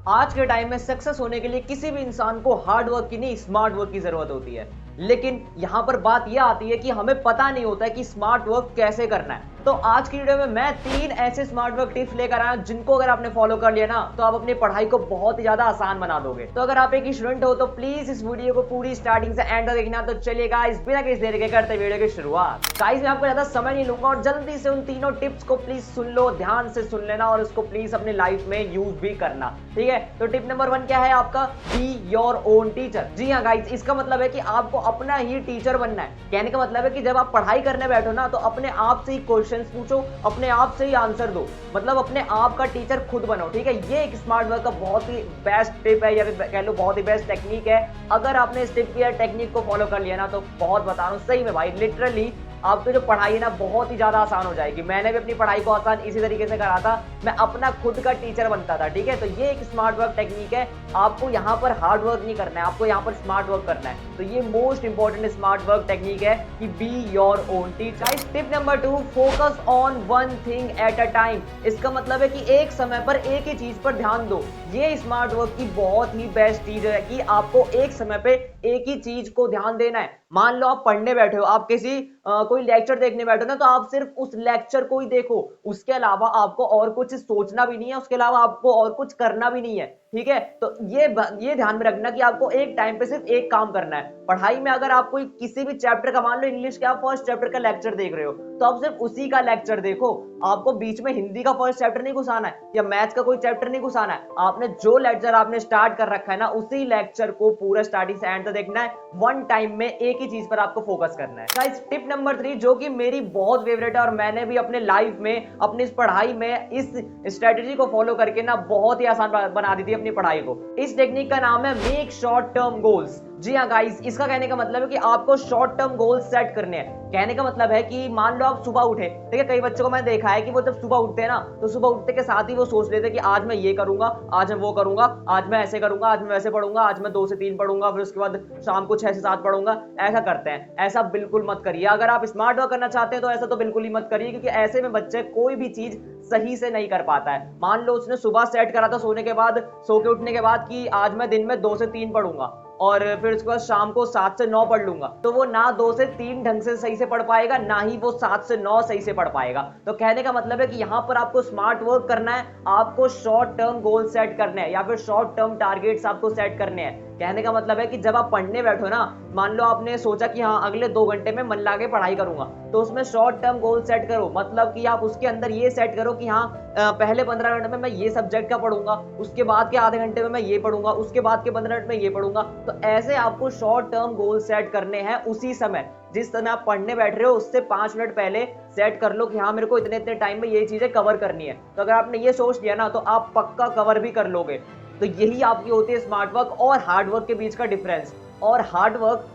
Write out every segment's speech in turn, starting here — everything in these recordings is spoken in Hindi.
आज के टाइम में सक्सेस होने के लिए किसी भी इंसान को हार्ड वर्क की नहीं, स्मार्ट वर्क की जरूरत होती है। लेकिन यहां पर बात यह आती है कि हमें पता नहीं होता है कि स्मार्ट वर्क कैसे करना है। तो आज की वीडियो में मैं 3 ऐसे स्मार्ट वर्क टिप्स लेकर आया हूं जिनको अगर आपने फॉलो कर लिया ना तो आप अपनी पढ़ाई को बहुत ही ज्यादा आसान बना दोगे। तो अगर आप एक स्टूडेंट हो तो प्लीज इस वीडियो को पूरी स्टार्टिंग से एंड तक देखना। तो चलिए गाइस, बिना किसी देर के करते वीडियो की शुरुआत। गाइस, मैं आपको ज्यादा समय नहीं लूंगा और जल्दी से उन तीनों टिप्स को प्लीज सुन लो, ध्यान से सुन लेना और उसको प्लीज अपनी लाइफ में यूज भी करना, ठीक है। तो टिप नंबर 1 क्या है आपका? Be your own teacher. जी हाँ गाइस, इसका मतलब है कि आपको अपना ही टीचर बनना है। कहने का मतलब है कि जब आप पढ़ाई करने बैठो ना तो अपने आप से ही क्वेश्चंस पूछो, अपने आप से ही आंसर दो, मतलब अपने आप का टीचर खुद बनो, ठीक है। ये एक स्मार्ट वर्क का बहुत ही बेस्ट टिप है या फिर कह लो बहुत ही बेस्ट टेक्निक है। अगर आपने इस टिप की टेक्निक को फॉलो कर लिया ना तो बहुत बता रहा हूँ सही में भाई, लिटरली आपकी जो पढ़ाई है ना बहुत ही ज्यादा आसान हो जाएगी। मैंने भी अपनी पढ़ाई को आसान इसी तरीके से करा था, मैं अपना खुद का टीचर बनता था, ठीक है। तो ये एक स्मार्ट वर्क टेक्निक है। आपको यहाँ पर हार्ड वर्क नहीं करना है, आपको यहाँ पर स्मार्ट वर्क करना है। तो ये most important smart work technique है कि B your own teacher. Tip number 2, focus on one thing at a time. इसका मतलब है कि एक समय पर एक ही चीज पर ध्यान दो। ये स्मार्ट वर्क की बहुत ही बेस्ट चीज है कि आपको एक समय पे एक ही चीज को ध्यान देना है। मान लो आप पढ़ने बैठे हो, आप किसी कोई लेक्चर देखने बैठो ना तो आप सिर्फ उस लेक्चर को ही देखो, उसके अलावा आपको और कुछ सोचना भी नहीं है, उसके अलावा आपको और कुछ करना भी नहीं है, ठीक है। तो ये ध्यान में रखना कि आपको एक टाइम पे सिर्फ एक काम करना है। पढ़ाई में अगर आप कोई किसी भी चैप्टर का, मान लो इंग्लिश के आप फर्स्ट चैप्टर का लेक्चर देख रहे हो तो आप सिर्फ उसी का लेक्चर देखो। आपको बीच में हिंदी का फर्स्ट चैप्टर नहीं घुसाना है या मैथ्स का कोई चैप्टर नहीं घुसाना है। आपने जो लेक्चर आपने स्टार्ट कर रखा है ना उसी लेक्चर को पूरा स्टार्टिंग से एंड तक देखना है। वन टाइम में एक ही चीज पर आपको फोकस करना है। गाइस, टिप नंबर 3 जो कि मेरी बहुत फेवरेट है और मैंने भी अपने लाइफ में, अपनी इस पढ़ाई में इस स्ट्रेटेजी को फॉलो करके ना बहुत ही आसान बना दी थी अपनी पढ़ाई को। इस टेक्निक का नाम है मेक शॉर्ट टर्म गोल्स। जी हाँ गाइस, इसका कहने का मतलब है कि आपको शॉर्ट टर्म गोल्स सेट करने हैं। कहने का मतलब है कि मान लो आप सुबह उठे, ठीक है। कई बच्चों को मैंने देखा है कि वो जब सुबह उठते हैं ना तो सुबह उठते के साथ ही वो सोच लेते हैं कि आज मैं ये करूंगा, आज मैं वो करूंगा, आज मैं ऐसे करूंगा, आज मैं वैसे पढ़ूंगा, आज मैं 2 से 3 पढ़ूंगा, फिर उसके बाद शाम को 6 से 7 पढ़ूंगा। ऐसा करते हैं, ऐसा बिल्कुल मत करिए। अगर आप स्मार्ट वर्क करना चाहते हैं तो ऐसा तो बिल्कुल ही मत करिए, क्योंकि ऐसे में बच्चे कोई भी चीज सही से नहीं कर पाता है। मान लो उसने सुबह सेट करा था सोने के बाद, सो के उठने के बाद कि आज मैं दिन में 2 से 3 पढ़ूंगा और फिर उसके बाद शाम को 7 से 9 पढ़ लूंगा, तो वो ना 2 से 3 ढंग से सही से पढ़ पाएगा, ना ही वो 7 से 9 सही से पढ़ पाएगा। तो कहने का मतलब है कि यहां पर आपको स्मार्ट वर्क करना है, आपको शॉर्ट टर्म गोल सेट करने हैं या फिर शॉर्ट टर्म टारगेट्स आपको सेट करने हैं। कहने का मतलब है कि जब आप पढ़ने बैठो ना, मान लो आपने सोचा कि हाँ अगले 2 घंटे में मन लगा के पढ़ाई करूंगा, तो उसमें शॉर्ट टर्म गोल सेट करो। मतलब कि आप उसके अंदर ये सेट करो कि हाँ पहले 15 मिनट में मैं ये सब्जेक्ट का पढ़ूंगा, उसके बाद के आधे घंटे में मैं ये पढ़ूंगा, उसके बाद के 15 मिनट में ये पढ़ूंगा। तो ऐसे आपको शॉर्ट टर्म गोल सेट करने हैं उसी समय, जिस समय आप पढ़ने बैठ रहे हो उससे 5 मिनट पहले सेट कर लो कि हाँ मेरे को इतने इतने टाइम में ये चीजें कवर करनी है। तो अगर आपने ये सोच लिया ना तो आप पक्का कवर भी कर लोगे। तो यही आपकी होती है स्मार्ट वर्क और हार्ड वर्क के बीच का डिफरेंस। और हार्ड वर्क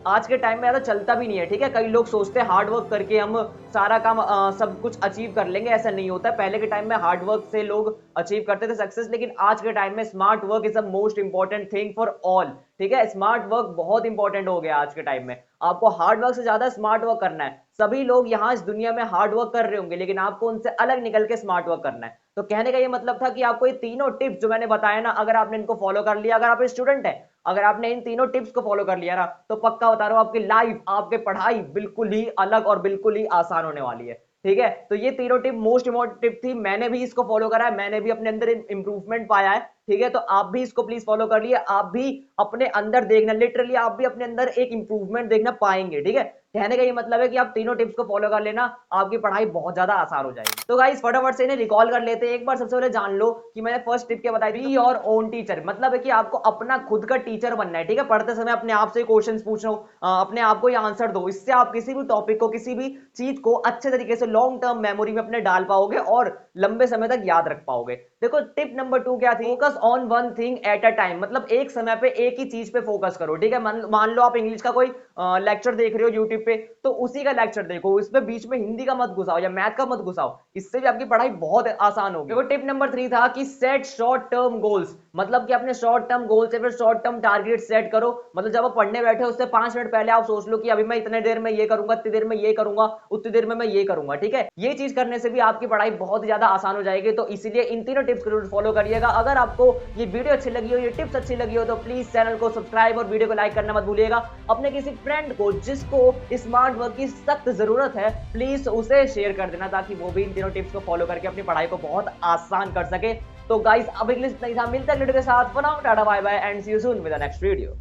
आज के टाइम में ज्यादा चलता भी नहीं है, ठीक है। कई लोग सोचते हैं हार्ड वर्क करके हम सारा काम सब कुछ अचीव कर लेंगे, ऐसा नहीं होता है। पहले के टाइम में हार्ड वर्क से लोग अचीव करते थे सक्सेस, लेकिन आज के टाइम में smart work is the most important thing for all, ठीक है। स्मार्ट वर्क बहुत इंपॉर्टेंट हो गया आज के टाइम में। आपको हार्ड वर्क से ज्यादा स्मार्ट वर्क करना है। सभी लोग यहाँ इस दुनिया में हार्ड वर्क कर रहे होंगे, लेकिन आपको उनसे अलग निकल के स्मार्ट वर्क करना है। तो कहने का ये मतलब था कि आपको ये तीनों टिप्स जो मैंने बताया ना, अगर आपने इनको फॉलो कर लिया, अगर आप स्टूडेंट है, अगर आपने इन तीनों टिप्स को फॉलो कर लिया ना तो पक्का बता रहा हूं आपकी लाइफ, आपकी पढ़ाई बिल्कुल ही अलग और बिल्कुल ही आसान होने वाली है, ठीक है। तो ये तीनों टिप मोस्ट इंपॉर्टेंट टिप थी, मैंने भी इसको फॉलो करा है, मैंने भी अपने अंदर इंप्रूवमेंट पाया है, ठीक है। तो आप भी इसको प्लीज फॉलो कर लिए, आप भी अपने अंदर देखना, लिटरली आप भी अपने अंदर एक इंप्रूवमेंट देखना पाएंगे, ठीक है। कहने का ये मतलब है कि आप तीनों टिप्स को फॉलो कर लेना, आपकी पढ़ाई बहुत ज्यादा आसान हो जाएगी। तो गाइस फटाफट से इन्हें रिकॉल कर लेते हैं एक बार। सबसे पहले जान लो कि मैंने फर्स्ट टिप क्या बताई थी, बी योर ओन टीचर। मतलब है कि आपको अपना खुद का टीचर बनना है, ठीक है। पढ़ते समय अपने आप से क्वेश्चंस पूछ लो, अपने आप को ये आंसर दो। इससे आप किसी भी टॉपिक को, किसी भी चीज को अच्छे तरीके से लॉन्ग टर्म मेमोरी में अपने डाल पाओगे और लंबे समय तक याद रख पाओगे। देखो टिप नंबर 2 क्या थी, focus on one thing at a time. मतलब एक समय पे एक ही चीज पे फोकस करो, ठीक है। मान लो आप इंग्लिश का कोई लेक्चर देख रहे हो यूट्यूब पे, तो उसी का लेक्चर देखो, इसमें बीच में हिंदी का मत घुसाओ या मैथ का मत घुसाओ, इससे भी आपकी पढ़ाई बहुत आसान होगी। देखो टिप नंबर 3 था कि सेट शॉर्ट टर्म गोल्स। मतलब कि अपने शॉर्ट टर्म गोल से फिर शॉर्ट टर्म टारगेट सेट करो। मतलब जब आप पढ़ने बैठे उससे 5 मिनट पहले आप सोच लो कि अभी मैं इतने देर में ये करूंगा, इतनी देर में ये करूंगा, उतनी देर में मैं ये करूंगा, ठीक है। ये चीज करने से भी आपकी पढ़ाई बहुत ज्यादा आसान हो जाएगी। तो इसीलिए इन तीनों टिप्स को जरूर फॉलो करिएगा। अगर आपको ये वीडियो अच्छी लगी हो, ये टिप्स अच्छी लगी हो, तो प्लीज चैनल को सब्सक्राइब और वीडियो को लाइक करना मत भूलिएगा। अपने किसी फ्रेंड को जिसको स्मार्ट वर्क की सख्त जरूरत है, प्लीज उसे शेयर कर देना ताकि वो भी इन तीनों टिप्स को फॉलो करके अपनी पढ़ाई को बहुत आसान कर सके। तो गाइस अब इंग्लिश नहीं था, मिलता है वीडियो के साथ। For now tata bye bye and see you soon with the next video.